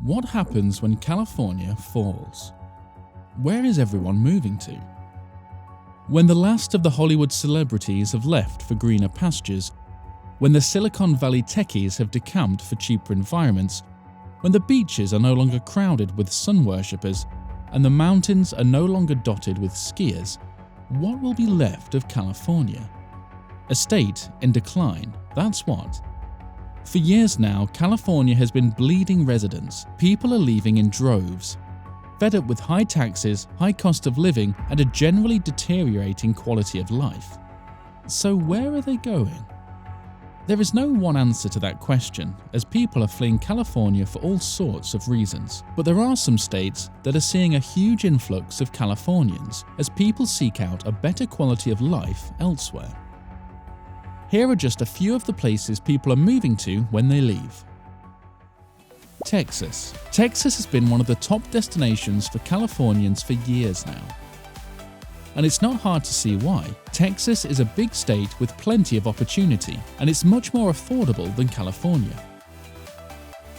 What happens when California falls? Where is everyone moving to? When the last of the Hollywood celebrities have left for greener pastures, when the Silicon Valley techies have decamped for cheaper environments, when the beaches are no longer crowded with sun worshippers and the mountains are no longer dotted with skiers, what will be left of California? A state in decline, that's what. For years now, California has been bleeding residents. People are leaving in droves, fed up with high taxes, high cost of living, and a generally deteriorating quality of life. So where are they going? There is no one answer to that question, as people are fleeing California for all sorts of reasons. But there are some states that are seeing a huge influx of Californians as people seek out a better quality of life elsewhere. Here are just a few of the places people are moving to when they leave. Texas. Texas has been one of the top destinations for Californians for years now. And it's not hard to see why. Texas is a big state with plenty of opportunity, and it's much more affordable than California.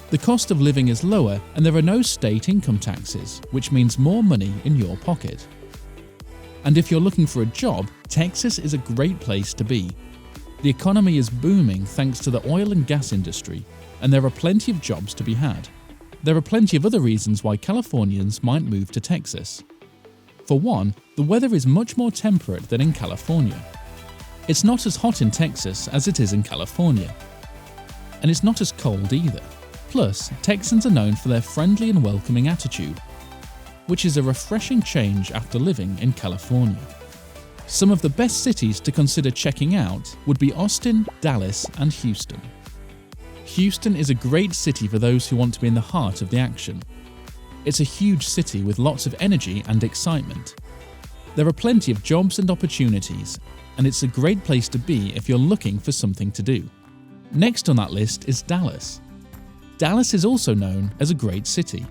The cost of living is lower, and there are no state income taxes, which means more money in your pocket. And if you're looking for a job, Texas is a great place to be. The economy is booming thanks to the oil and gas industry, and there are plenty of jobs to be had. There are plenty of other reasons why Californians might move to Texas. For one, the weather is much more temperate than in California. It's not as hot in Texas as it is in California. And it's not as cold either. Plus, Texans are known for their friendly and welcoming attitude, which is a refreshing change after living in California. Some of the best cities to consider checking out would be Austin, Dallas, and Houston. Houston is a great city for those who want to be in the heart of the action. It's a huge city with lots of energy and excitement. There are plenty of jobs and opportunities, and it's a great place to be if you're looking for something to do. Next on that list is Dallas. Dallas is also known as a great city,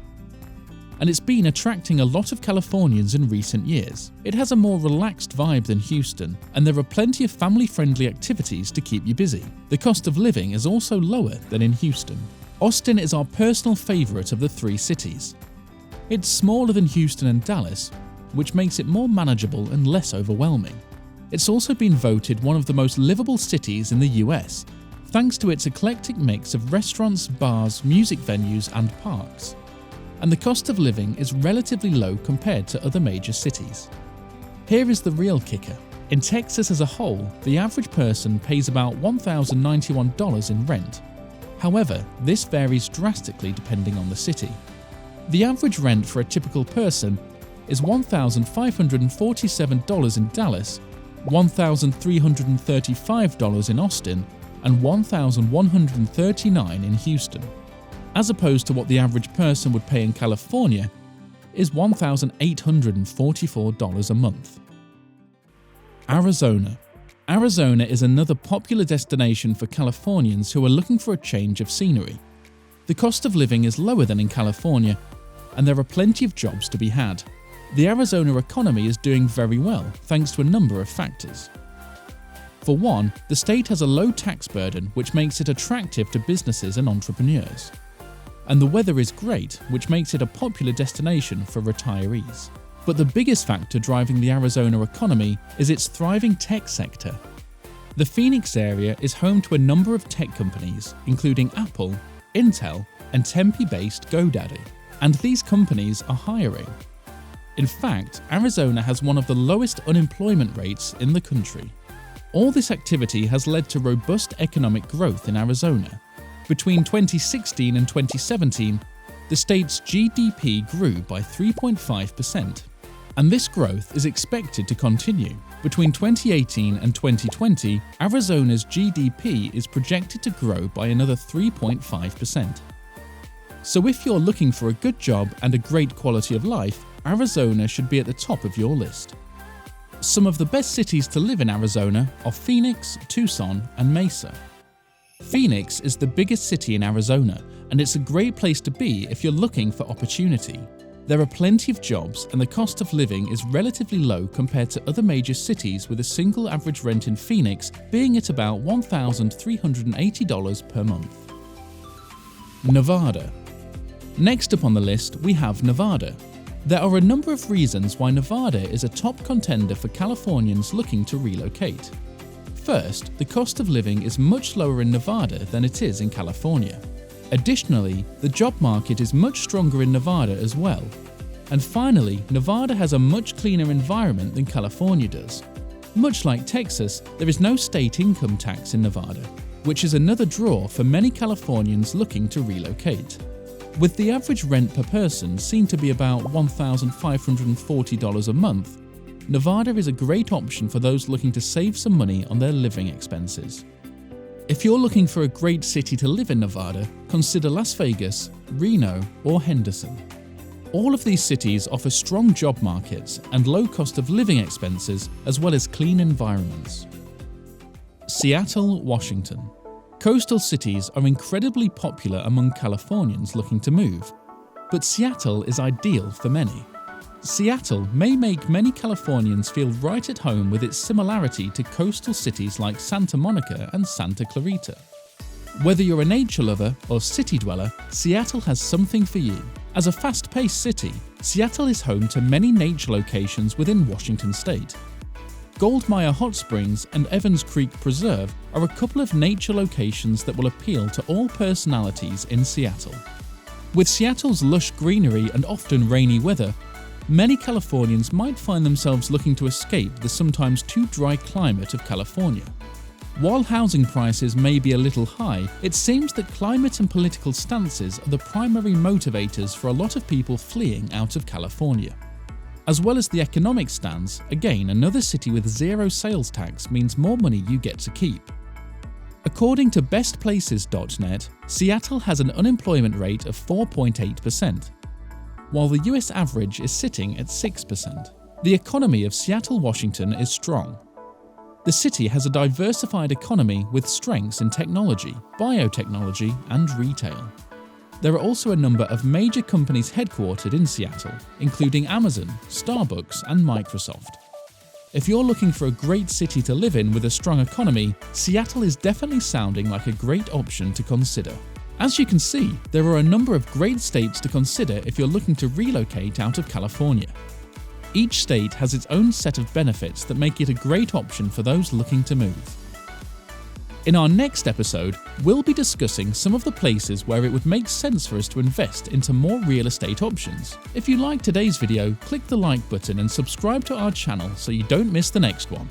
and it's been attracting a lot of Californians in recent years. It has a more relaxed vibe than Houston, and there are plenty of family-friendly activities to keep you busy. The cost of living is also lower than in Houston. Austin is our personal favorite of the three cities. It's smaller than Houston and Dallas, which makes it more manageable and less overwhelming. It's also been voted one of the most livable cities in the US, thanks to its eclectic mix of restaurants, bars, music venues, and parks. And the cost of living is relatively low compared to other major cities. Here is the real kicker. In Texas as a whole, the average person pays about $1,091 in rent. However, this varies drastically depending on the city. The average rent for a typical person is $1,547 in Dallas, $1,335 in Austin, and $1,139 in Houston, as opposed to what the average person would pay in California is $1,844 a month. Arizona. Arizona is another popular destination for Californians who are looking for a change of scenery. The cost of living is lower than in California, and there are plenty of jobs to be had. The Arizona economy is doing very well thanks to a number of factors. For one, the state has a low tax burden, which makes it attractive to businesses and entrepreneurs. And the weather is great, which makes it a popular destination for retirees. But the biggest factor driving the Arizona economy is its thriving tech sector. The Phoenix area is home to a number of tech companies, including Apple, Intel, and Tempe-based GoDaddy. And these companies are hiring. In fact, Arizona has one of the lowest unemployment rates in the country. All this activity has led to robust economic growth in Arizona. Between 2016 and 2017, the state's GDP grew by 3.5%, and this growth is expected to continue. Between 2018 and 2020, Arizona's GDP is projected to grow by another 3.5%. So if you're looking for a good job and a great quality of life, Arizona should be at the top of your list. Some of the best cities to live in Arizona are Phoenix, Tucson, and Mesa. Phoenix is the biggest city in Arizona, and it's a great place to be if you're looking for opportunity. There are plenty of jobs, and the cost of living is relatively low compared to other major cities, with a single average rent in Phoenix being at about $1,380 per month. Nevada. Next up on the list, we have Nevada. There are a number of reasons why Nevada is a top contender for Californians looking to relocate. First, the cost of living is much lower in Nevada than it is in California. Additionally, the job market is much stronger in Nevada as well. And finally, Nevada has a much cleaner environment than California does. Much like Texas, there is no state income tax in Nevada, which is another draw for many Californians looking to relocate. With the average rent per person seen to be about $1,540 a month, Nevada is a great option for those looking to save some money on their living expenses. If you're looking for a great city to live in Nevada, consider Las Vegas, Reno, or Henderson. All of these cities offer strong job markets and low cost of living expenses, as well as clean environments. Seattle, Washington. Coastal cities are incredibly popular among Californians looking to move, but Seattle is ideal for many. Seattle may make many Californians feel right at home with its similarity to coastal cities like Santa Monica and Santa Clarita. Whether you're a nature lover or city dweller, Seattle has something for you. As a fast-paced city, Seattle is home to many nature locations within Washington state. Goldmire Hot Springs and Evans Creek Preserve are a couple of nature locations that will appeal to all personalities in Seattle. With Seattle's lush greenery and often rainy weather, many Californians might find themselves looking to escape the sometimes too dry climate of California. While housing prices may be a little high, it seems that climate and political stances are the primary motivators for a lot of people fleeing out of California. As well as the economic stance, again, another city with zero sales tax means more money you get to keep. According to bestplaces.net, Seattle has an unemployment rate of 4.8%, while the US average is sitting at 6%. The economy of Seattle, Washington is strong. The city has a diversified economy with strengths in technology, biotechnology, and retail. There are also a number of major companies headquartered in Seattle, including Amazon, Starbucks, and Microsoft. If you're looking for a great city to live in with a strong economy, Seattle is definitely sounding like a great option to consider. As you can see, there are a number of great states to consider if you're looking to relocate out of California. Each state has its own set of benefits that make it a great option for those looking to move. In our next episode, we'll be discussing some of the places where it would make sense for us to invest into more real estate options. If you liked today's video, click the like button and subscribe to our channel so you don't miss the next one.